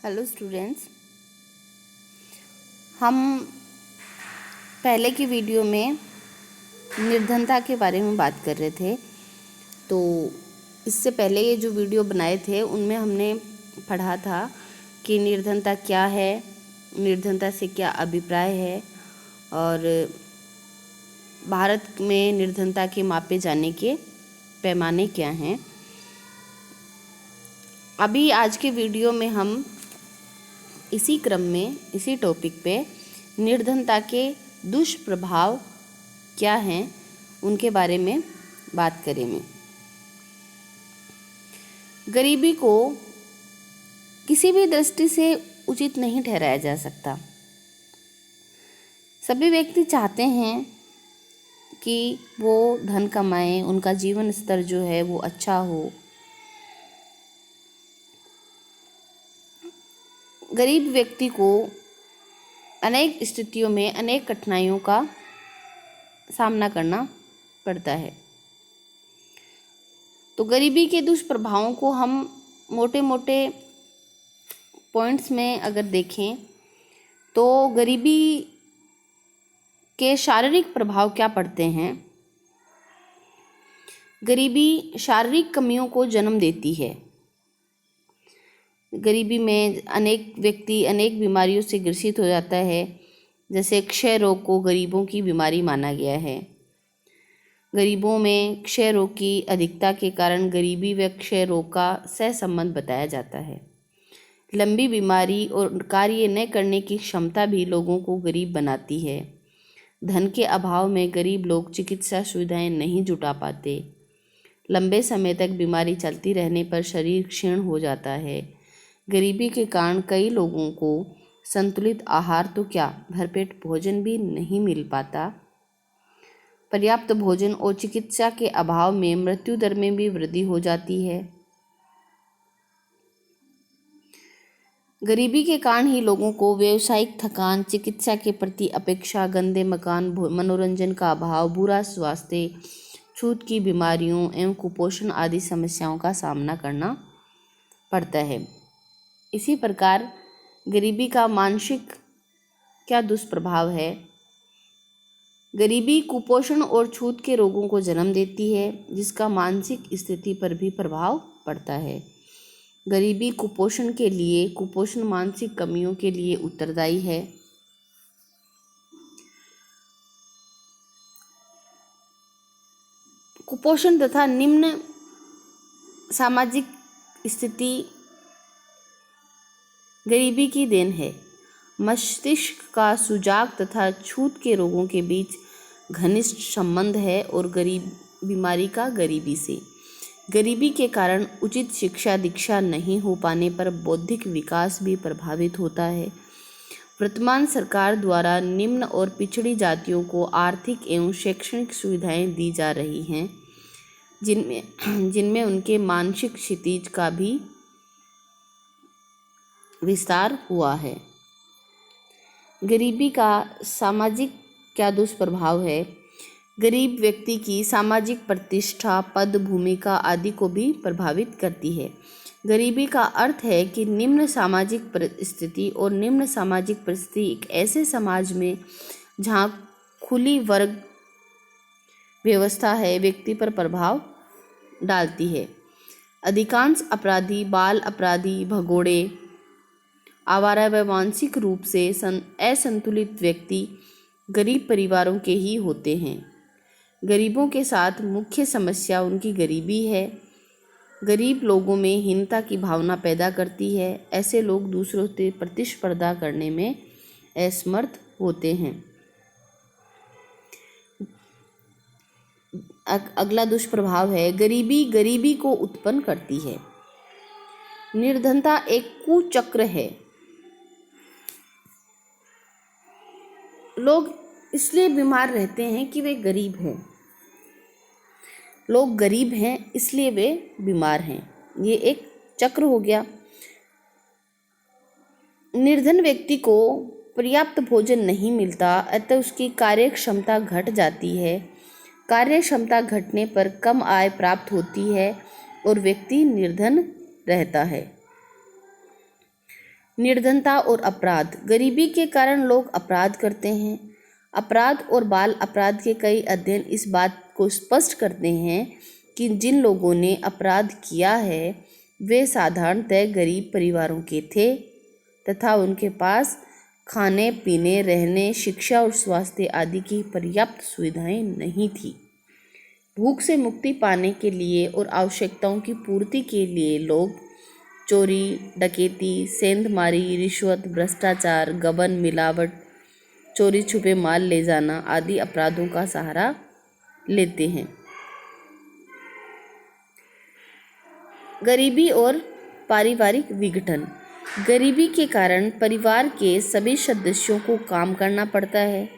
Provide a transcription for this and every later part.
Hello students, हम पहले की वीडियो में निर्धनता के बारे में बात कर रहे थे। तो इससे पहले ये जो वीडियो बनाए थे उनमें हमने पढ़ा था कि निर्धनता क्या है, निर्धनता से क्या अभिप्राय है और भारत में निर्धनता के मापे जाने के पैमाने क्या हैं। अभी आज के वीडियो में हम इसी क्रम में इसी टॉपिक पे निर्धनता के दुष्प्रभाव क्या हैं उनके बारे में बात करेंगे। गरीबी को किसी भी दृष्टि से उचित नहीं ठहराया जा सकता। सभी व्यक्ति चाहते हैं कि वो धन कमाएं, उनका जीवन स्तर जो है वो अच्छा हो। गरीब व्यक्ति को अनेक स्थितियों में अनेक कठिनाइयों का सामना करना पड़ता है। तो गरीबी के दुष्प्रभावों को हम मोटे मोटे पॉइंट्स में अगर देखें तो गरीबी के शारीरिक प्रभाव क्या पड़ते हैं। गरीबी शारीरिक कमियों को जन्म देती है। गरीबी में अनेक व्यक्ति अनेक बीमारियों से ग्रसित हो जाता है। जैसे क्षय रोग को गरीबों की बीमारी माना गया है। गरीबों में क्षय रोग की अधिकता के कारण गरीबी व क्षय रोग का सहसंबंध बताया जाता है। लंबी बीमारी और कार्य न करने की क्षमता भी लोगों को गरीब बनाती है। धन के अभाव में गरीब लोग चिकित्सा सुविधाएं नहीं जुटा पाते। लंबे समय तक बीमारी चलती रहने पर शरीर क्षीण हो जाता है। गरीबी के कारण कई लोगों को संतुलित आहार तो क्या, भरपेट भोजन भी नहीं मिल पाता। पर्याप्त भोजन और चिकित्सा के अभाव में मृत्यु दर में भी वृद्धि हो जाती है। गरीबी के कारण ही लोगों को व्यावसायिक थकान, चिकित्सा के प्रति अपेक्षा, गंदे मकान, मनोरंजन का अभाव, बुरा स्वास्थ्य, छूत की बीमारियों एवं कुपोषण आदि समस्याओं का सामना करना पड़ता है। इसी प्रकार गरीबी का मानसिक क्या दुष्प्रभाव है। गरीबी कुपोषण और छूत के रोगों को जन्म देती है, जिसका मानसिक स्थिति पर भी प्रभाव पड़ता है। गरीबी कुपोषण मानसिक कमियों के लिए उत्तरदायी है। कुपोषण तथा निम्न सामाजिक स्थिति गरीबी की देन है। मस्तिष्क का सुजाग तथा छूत के रोगों के बीच घनिष्ठ संबंध है और बीमारी का गरीबी से। गरीबी के कारण उचित शिक्षा दीक्षा नहीं हो पाने पर बौद्धिक विकास भी प्रभावित होता है। वर्तमान सरकार द्वारा निम्न और पिछड़ी जातियों को आर्थिक एवं शैक्षणिक सुविधाएं दी जा रही हैं, जिनमें उनके मानसिक क्षितिज का भी विस्तार हुआ है। गरीबी का सामाजिक क्या दुष्प्रभाव है। गरीब व्यक्ति की सामाजिक प्रतिष्ठा, पद, भूमिका आदि को भी प्रभावित करती है। गरीबी का अर्थ है कि निम्न सामाजिक परिस्थिति और निम्न सामाजिक परिस्थिति एक ऐसे समाज में जहाँ खुली वर्ग व्यवस्था है व्यक्ति पर प्रभाव डालती है। अधिकांश अपराधी, बाल अपराधी, भगोड़े, आवारा व मानसिक रूप से असंतुलित व्यक्ति गरीब परिवारों के ही होते हैं। गरीबों के साथ मुख्य समस्या उनकी गरीबी है। गरीब लोगों में हीनता की भावना पैदा करती है। ऐसे लोग दूसरों से प्रतिस्पर्धा करने में असमर्थ होते हैं। अगला दुष्प्रभाव है गरीबी को उत्पन्न करती है। निर्धनता एक कुचक्र है। लोग इसलिए बीमार रहते हैं कि वे गरीब हैं। लोग गरीब हैं इसलिए वे बीमार हैं। ये एक चक्र हो गया। निर्धन व्यक्ति को पर्याप्त भोजन नहीं मिलता, अतः उसकी कार्य क्षमता घट जाती है। कार्य क्षमता घटने पर कम आय प्राप्त होती है और व्यक्ति निर्धन रहता है। निर्धनता और अपराध। गरीबी के कारण लोग अपराध करते हैं। अपराध और बाल अपराध के कई अध्ययन इस बात को स्पष्ट करते हैं कि जिन लोगों ने अपराध किया है वे साधारणतः गरीब परिवारों के थे तथा उनके पास खाने पीने, रहने, शिक्षा और स्वास्थ्य आदि की पर्याप्त सुविधाएं नहीं थी। भूख से मुक्ति पाने के लिए और आवश्यकताओं की पूर्ति के लिए लोग चोरी, डकैती, सेंधमारी, रिश्वत, भ्रष्टाचार, गबन, मिलावट, चोरी छुपे माल ले जाना आदि अपराधों का सहारा लेते हैं। गरीबी और पारिवारिक विघटन। गरीबी के कारण परिवार के सभी सदस्यों को काम करना पड़ता है।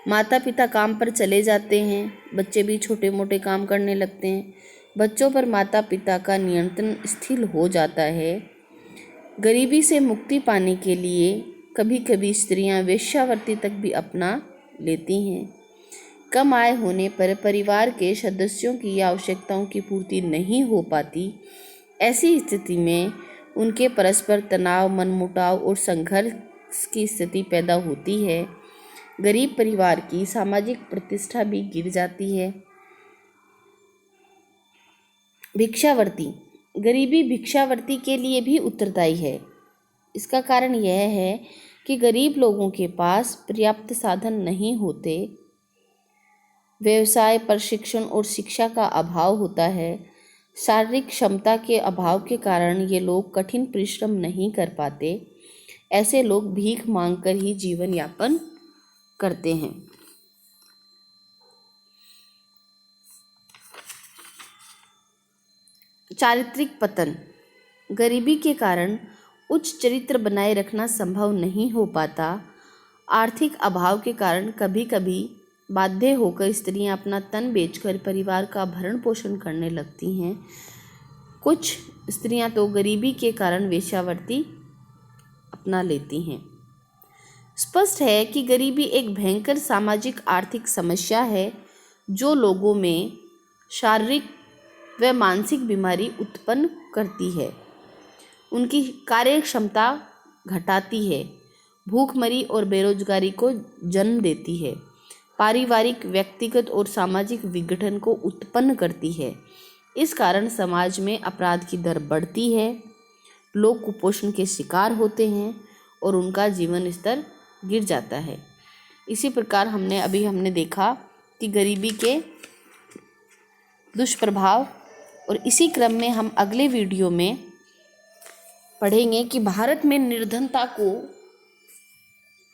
माता पिता काम पर चले जाते हैं, बच्चे भी छोटे मोटे काम करने लगते हैं। बच्चों पर माता पिता का नियंत्रण शिथिल हो जाता है। गरीबी से मुक्ति पाने के लिए कभी कभी स्त्रियां वेश्यावृत्ति तक भी अपना लेती हैं। कम आय होने पर परिवार के सदस्यों की आवश्यकताओं की पूर्ति नहीं हो पाती। ऐसी स्थिति में उनके परस्पर तनाव, मनमुटाव और संघर्ष की स्थिति पैदा होती है। गरीब परिवार की सामाजिक प्रतिष्ठा भी गिर जाती है। भिक्षावृत्ति। गरीबी भिक्षावृत्ति के लिए भी उत्तरदायी है। इसका कारण यह है कि गरीब लोगों के पास पर्याप्त साधन नहीं होते, व्यवसाय, प्रशिक्षण और शिक्षा का अभाव होता है। शारीरिक क्षमता के अभाव के कारण ये लोग कठिन परिश्रम नहीं कर पाते। ऐसे लोग भीख मांगकर ही जीवन यापन करते हैं। चारित्रिक पतन। गरीबी के कारण उच्च चरित्र बनाए रखना संभव नहीं हो पाता। आर्थिक अभाव के कारण कभी कभी बाध्य होकर स्त्रियां अपना तन बेचकर परिवार का भरण पोषण करने लगती हैं। कुछ स्त्रियां तो गरीबी के कारण वेश्यावृत्ति अपना लेती हैं। स्पष्ट है कि गरीबी एक भयंकर सामाजिक आर्थिक समस्या है जो लोगों में शारीरिक व मानसिक बीमारी उत्पन्न करती है, उनकी कार्य क्षमता घटाती है, भूखमरी और बेरोजगारी को जन्म देती है, पारिवारिक, व्यक्तिगत और सामाजिक विघटन को उत्पन्न करती है। इस कारण समाज में अपराध की दर बढ़ती है, लोग कुपोषण के शिकार होते हैं और उनका जीवन स्तर गिर जाता है। इसी प्रकार हमने देखा कि गरीबी के दुष्प्रभाव, और इसी क्रम में हम अगले वीडियो में पढ़ेंगे कि भारत में निर्धनता को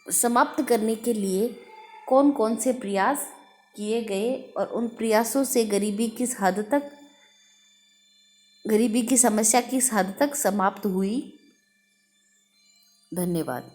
समाप्त करने के लिए कौन कौन से प्रयास किए गए और उन प्रयासों से गरीबी की समस्या किस हद तक समाप्त हुई। धन्यवाद।